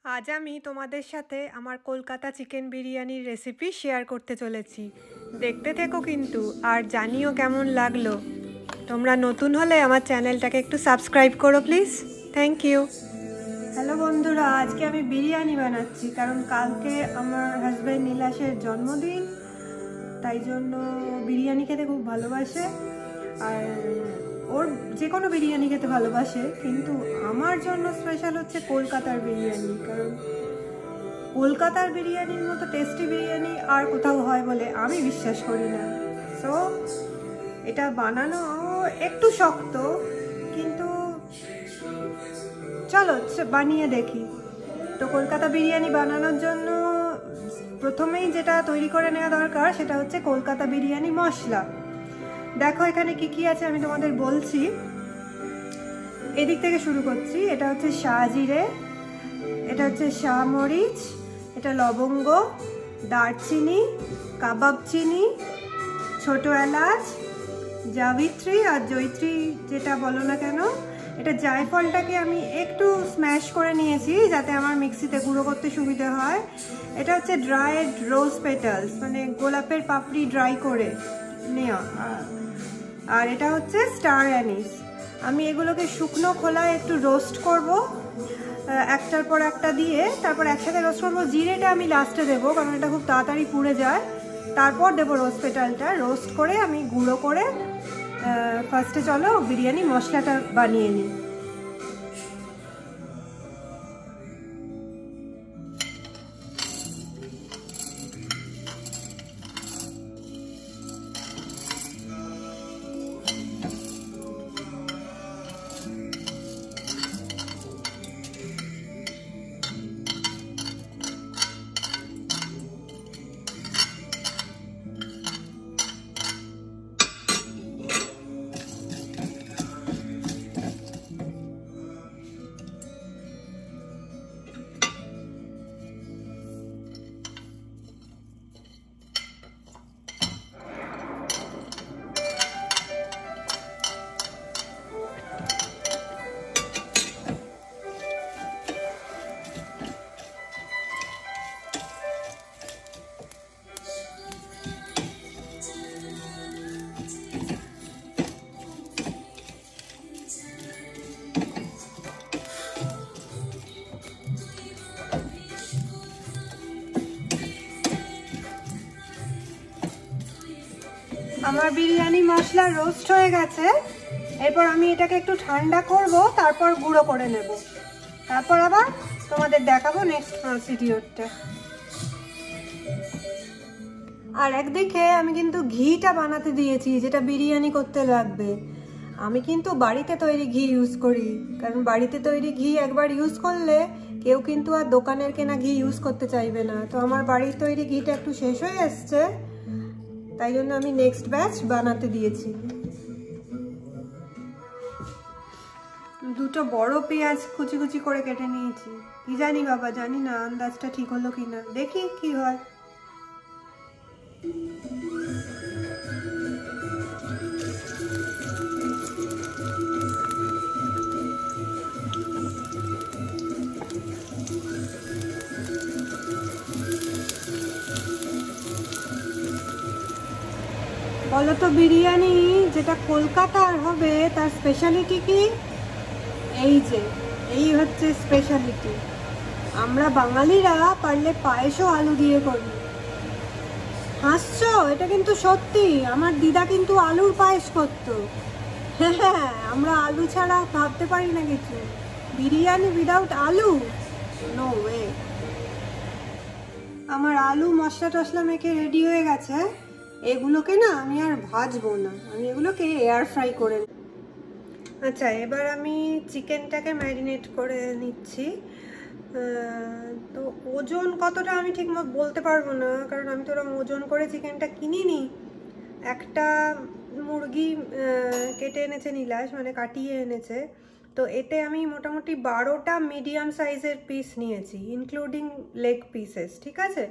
আজ আমি তোমাদের সাথে আমার কলকাতা চিকেন বিরিয়ানির রেসিপি শেয়ার করতে চলেছি। দেখতে থেকো কিন্তু, আর জানিও কেমন লাগলো। তোমরা নতুন হলে আমার চ্যানেলটাকে একটু সাবস্ক্রাইব করো প্লিজ। Thank you. হ্যালো বন্ধুরা, আজকে আমি বিরিয়ানি বানাচ্ছি কারণ কালকে আমার হাজব্যান্ড নীলাশের জন্মদিন, তাই জন্য বিরিয়ানি খেতে খুব ভালোবাসে। আর ওর যে কোনো বিরিয়ানি খেতে ভালোবাসে, কিন্তু আমার জন্য স্পেশাল হচ্ছে কলকাতার বিরিয়ানি, কারণ কলকাতার বিরিয়ানির মতো টেস্টি বিরিয়ানি আর কোথাও হয় বলে আমি বিশ্বাস করি না। সো এটা বানানো একটু শক্ত, কিন্তু চলো বানিয়ে দেখি। তো কলকাতা বিরিয়ানি বানানোর জন্য প্রথমেই যেটা তৈরি করে নেওয়া দরকার সেটা হচ্ছে কলকাতা বিরিয়ানি মশলা। দেখো এখানে কি কি আছে আমি তোমাদের বলছি। এদিক থেকে শুরু করছি। এটা হচ্ছে শাহজিরে, এটা হচ্ছে শাহমরিচ, এটা লবঙ্গ, দারচিনি, কাবাব চিনি, ছোট এলাচ, জাবিত্রী আর জয়িত্রী যেটা বলো না কেন। এটা জায়ফলটাকে আমি একটু স্ম্যাশ করে নিয়েছি যাতে আমার মিক্সিতে গুঁড়ো করতে সুবিধা হয়। এটা হচ্ছে ড্রাইড রোজ পেটালস, মানে গোলাপের পাপড়ি ড্রাই করে নেওয়া। আর এটা হচ্ছে স্টার অ্যানিস। আমি এগুলোকে শুকনো খোলায় একটু রোস্ট করব, একটার পর একটা দিয়ে, তারপর একসাথে রোস্ট করবো। জিরেটা আমি লাস্টে দেবো কারণ এটা খুব তাড়াতাড়ি পুড়ে যায়। তারপর দেবো রোজ পেটালটা। রোস্ট করে আমি গুঁড়ো করে ফার্স্টে চলো বিরিয়ানি মশলাটা বানিয়ে নিই। আমার বিরিয়ানি মশলা রোস্ট হয়ে গেছে। এরপর আমি এটাকে একটু ঠান্ডা করব, তারপর গুঁড়ো করে নেব। তারপর আবার তোমাদের দেখাবো নেক্সট প্রসিডিওরটা। আর একদিকে আমি কিন্তু ঘিটা বানাতে দিয়েছি, যেটা বিরিয়ানি করতে লাগবে। আমি কিন্তু বাড়িতে তৈরি ঘি ইউজ করি, কারণ বাড়িতে তৈরি ঘি একবার ইউজ করলে কেউ কিন্তু আর দোকানের কেনা ঘি ইউজ করতে চাইবে না। তো আমার বাড়ির তৈরি ঘিটা একটু শেষ হয়ে এসছে, তাই জন্য আমি নেক্সট ব্যাচ বানাতে দিয়েছি। দুটো বড় পেঁয়াজ কুচি কুচি করে কেটে নিয়েছি। কি জানি বাবা, জানি না আন্দাজটা ঠিক হলো কিনা, দেখি কি হয়। বলো তো, বিরিয়ানি যেটা কলকাতার হবে তার স্পেশালিটি কি? এই হচ্ছে স্পেশালিটি। আমরা বাঙালিরা পারলে পায়েসও আলু দিয়ে করি। হাসছো? এটা কিন্তু সত্যি। আমার দিদা কিন্তু আলুর পায়েস করতো। হ্যাঁ, আমরা আলু ছাড়া ভাবতে পারি না কিছু। বিরিয়ানি উইদাউট আলু, নো ওয়ে। আমার আলু মশলা টশলা মেখে রেডি হয়ে গেছে। এগুলোকে না আমি আর ভাজবো না, আমি এগুলোকে এয়ার ফ্রাই করে। আচ্ছা, এবার আমি চিকেনটাকে ম্যারিনেট করে নিচ্ছি। তো ওজন কতটা আমি ঠিক মতো বলতে পারবো না, কারণ আমি তো ওরকম ওজন করে চিকেনটা কিনিনি। একটা মুরগি কেটে এনেছে নীলাশ, মানে কাটিয়ে এনেছে। তো এতে আমি মোটামুটি 12টা মিডিয়াম সাইজের পিস নিয়েছি, ইনক্লুডিং লেগ পিসেস, ঠিক আছে।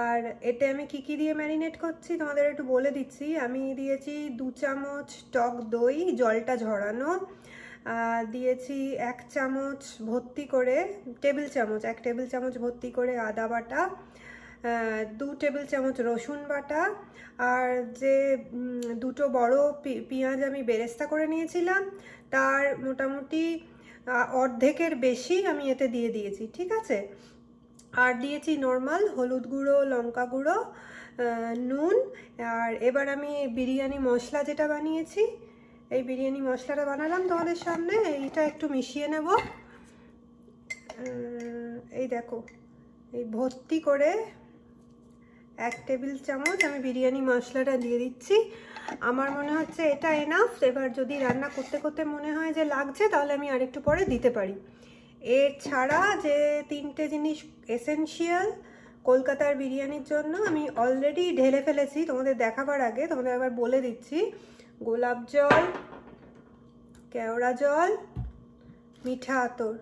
আর এতে আমি কি কি দিয়ে ম্যারিনেট করছি তোমাদের একটু বলে দিচ্ছি। আমি দিয়েছি 2 চামচ টক দই, জলটা ঝরানো, দিয়েছি 1 চামচ ভর্তি করে, টেবিল চামচ 1 টেবিল চামচ ভর্তি করে আদা বাটা, 2 টেবিল চামচ রসুন বাটা, আর যে দুটো বড় পেঁয়াজ আমি বেরেস্তা করে নিয়েছিলাম তার মোটামুটি অর্ধেকের বেশি আমি এতে দিয়ে দিয়েছি, ঠিক আছে। আর দিয়েছি নর্মাল হলুদ গুঁড়ো, লঙ্কা গুঁড়ো, নুন। আর এবার আমি বিরিয়ানি মশলা যেটা বানিয়েছি, এই বিরিয়ানি মশলাটা বানালাম তোমাদের সামনে, এইটা একটু মিশিয়ে নেব। এই দেখো, এই ভর্তি করে 1 টেবিল চামচ আমি বিরিয়ানি মশলাটা দিয়ে দিচ্ছি। আমার মনে হচ্ছে এটা এনাফ। এবার যদি রান্না করতে করতে মনে হয় যে লাগছে, তাহলে আমি আরেকটু পরে দিতে পারি। এর ছাড়া যে 3টে জিনিস এসেনশিয়াল কলকাতার বিরিয়ানির জন্য আমি অলরেডি ঢেলে ফেলেছি তোমাদের দেখাবার আগে, তোমাদের আবার বলে দিচ্ছি। গোলাপ জল, কেওড়া জল, মিঠা আতর।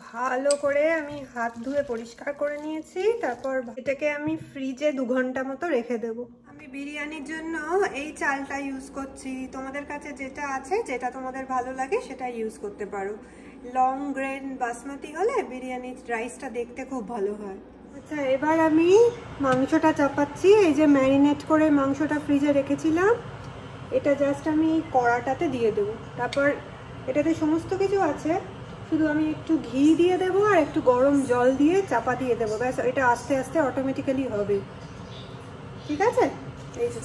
ভালো করে আমি হাত ধুয়ে পরিষ্কার করে নিয়েছি। তারপর এটাকে আমি ফ্রিজে 2 ঘন্টা মতো রেখে দেব। আমি বিরিয়ানির জন্য এই চালটা ইউজ করছি। তোমাদের কাছে যেটা আছে, যেটা তোমাদের ভালো লাগে সেটা ইউজ করতে পারো। লং গ্রেন বাসমতি হলে বিরিয়ানির রাইসটা দেখতে খুব ভালো হয়। আচ্ছা, এবার আমি মাংসটা চাপাচ্ছি। এই যে ম্যারিনেট করে মাংসটা ফ্রিজে রেখেছিলাম, এটা জাস্ট আমি কড়াটাতে দিয়ে দেবো। তারপর এটাতে সমস্ত কিছু আছে, শুধু আমি একটু ঘি দিয়ে দেবো আর একটু গরম জল দিয়ে চাপা দিয়ে দেবো, ব্যাস। এটা আস্তে আস্তে অটোমেটিক্যালি হবে, ঠিক আছে। এই যে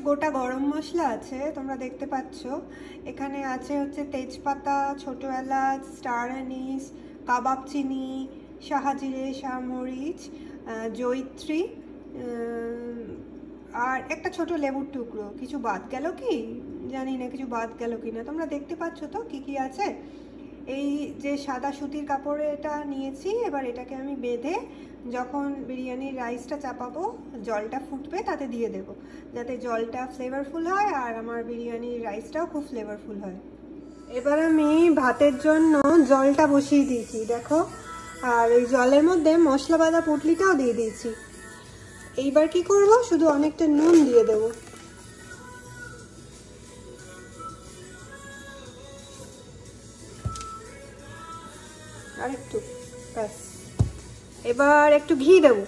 গোটা গরম মশলা আছে, তোমরা দেখতে পাচ্ছ। এখানে আছে হচ্ছে তেজপাতা, ছোট এলাচ, স্টার অ্যানিস, কাবাব চিনি, শাহজিরে, শাহমরিচ, জয়িত্রী, আর একটা ছোট লেবুর টুকরো। কিছু বাদ গেল কি জানি না, কিছু বাদ গেল কি না। তোমরা দেখতে পাচ্ছ তো কি কি আছে। এই যে সাদা সুতির কাপড়ে এটা নিয়েছি, এবার এটাকে আমি বেঁধে যখন বিরিয়ানির রাইসটা চাপাবো, জলটা ফুটবে তাতে দিয়ে দেব, যাতে জলটা ফ্লেভারফুল হয় আর আমার বিরিয়ানির রাইসটাও খুব ফ্লেভারফুল হয়। এবার আমি ভাতের জন্য জলটা বসিয়ে দিয়েছি, দেখো। আর এই জলের মধ্যে মশলা বাঁধা পুঁটলিটাও দিয়ে দিয়েছি। এইবার কি করব, শুধু অনেকটা নুন দিয়ে দেবো। আর একটু, ব্যাস। এবার একটু ঘি দেব।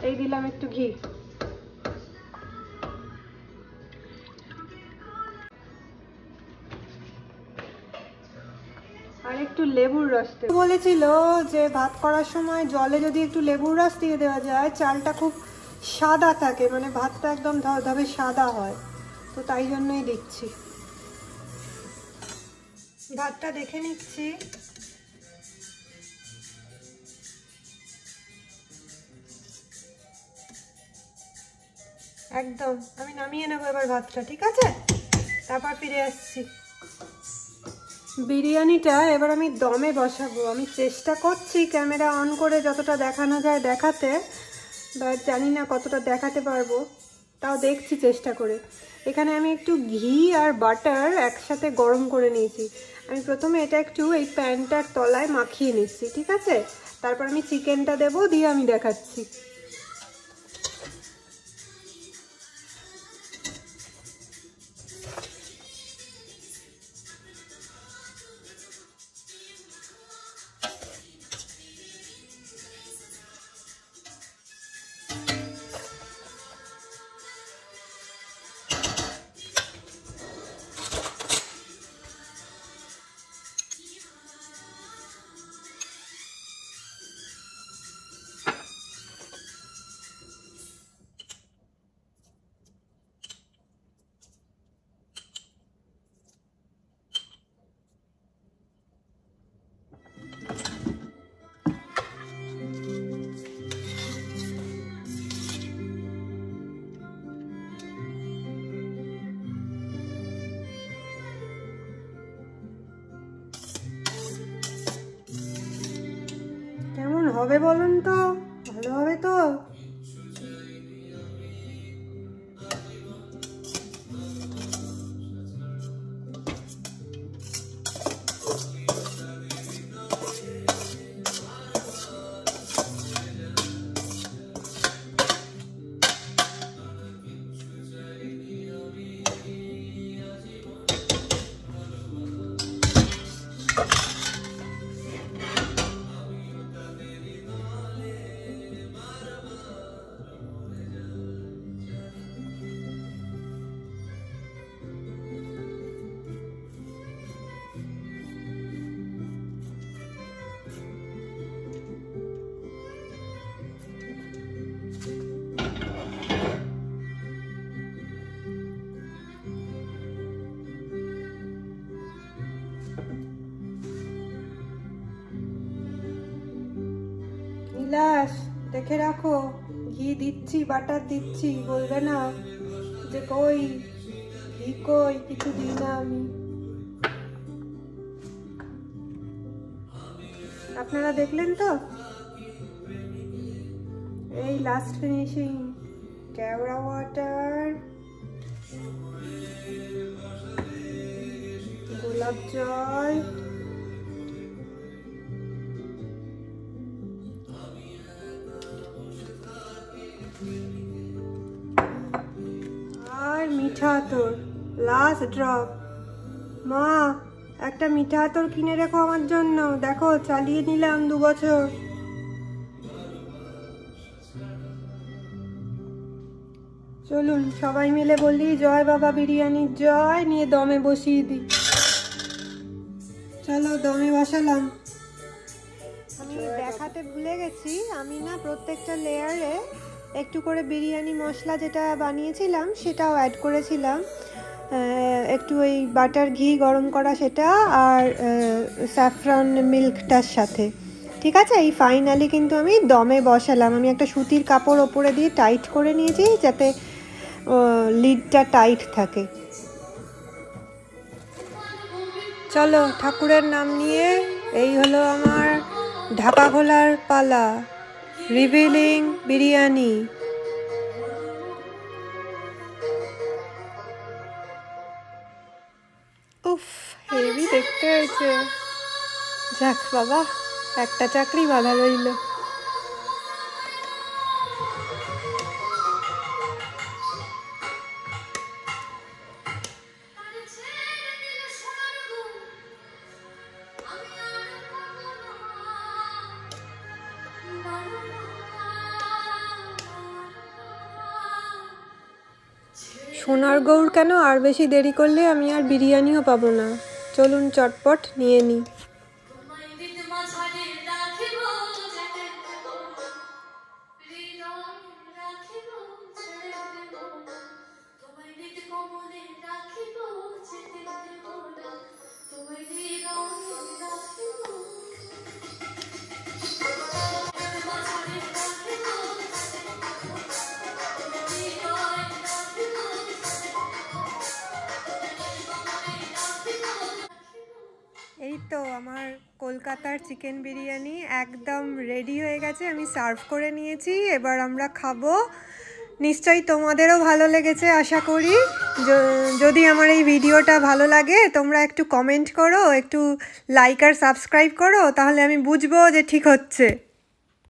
এই দিলাম একটু ঘি। আর একটু লেবুর রস দেব। বলেছিল যে ভাত করার সময় জলে যদি একটু লেবুর রস দিয়ে দেওয়া যায়, চালটা খুব সাদা থাকে, মানে ভাতটা একদম ধবধবে সাদা হয়। তো তাই জন্যই দিচ্ছি। ভাতটা দেখে নিচ্ছি। একদম আমি নামিয়ে নেবো এবার ভাতটা, ঠিক আছে। তারপর ফিরে আসছি। বিরিয়ানিটা এবার আমি দমে বসাবো। আমি চেষ্টা করছি ক্যামেরা অন করে যতটা দেখানো যায় দেখাতে, বাট জানি না কতটা দেখাতে পারবো, তাও দেখছি চেষ্টা করে। এখানে আমি একটু ঘি আর বাটার একসাথে গরম করে নিয়েছি। আমি প্রথমে এটা একটু এই প্যানটার তলায় মাখিয়ে নিচ্ছি, ঠিক আছে। তারপর আমি চিকেনটা দেবো, দিয়ে আমি দেখাচ্ছি। হবে বলুন তো? ভালো হবে তো? বিলাস, দেখে রাখো, ঘি দিচ্ছি, বাটার দিচ্ছি, বলবে না যে কই ঘি, কই কিছু দিই না আমি। আপনারা দেখলেন তো? এই লাস্ট ফিনিশিং, কেওড়া ওয়াটার, গোলাপ জল, আর মিঠা আতর, লাস্ট ড্রপ। মা, একটা মিঠা আতর কিনে রেখো আমার জন্য, দেখো চালিয়ে নিলাম 2 বছর। চলুন সবাই মিলে বলি জয় বাবা বিরিয়ানির জয়, নিয়ে দমে বসিয়ে দিই। চলো দমে বসালাম। আমি দেখাতে ভুলে গেছি, আমি না প্রত্যেকটা লেয়ারে একটু করে বিরিয়ানি মশলা যেটা বানিয়েছিলাম সেটাও অ্যাড করেছিলাম, একটু ওই বাটার ঘি গরম করা সেটা, আর স্যাফরন মিল্কটার সাথে। ঠিক আছে, এই ফাইনালি কিন্তু আমি দমে বসালাম। আমি একটা সুতির কাপড় ওপরে দিয়ে টাইট করে নিয়েছি যাতে লিডটা টাইট থাকে। চলো ঠাকুরের নাম নিয়ে এই হলো আমার ঢাকা খোলার পালা, রিভিলিং বিরিয়ানি। উফ, হেভি দেখতে হয়েছে। যাক বাবা, একটা চাকরি বাঁধা রইল। সোনার গৌর কেন, আর বেশি দেরি করলে আমি আর বিরিয়ানিও পাবো না। চলুন চটপট নিয়ে নিই। এই তো আমার কলকাতার চিকেন বিরিয়ানি একদম রেডি হয়ে গেছে, আমি সার্ভ করে নিয়েছি। এবার আমরা খাবো। নিশ্চয়ই তোমাদেরও ভালো লেগেছে আশা করি। যদি আমার এই ভিডিওটা ভালো লাগে তোমরা একটু কমেন্ট করো, একটু লাইক আর সাবস্ক্রাইব করো, তাহলে আমি বুঝবো যে ঠিক হচ্ছে।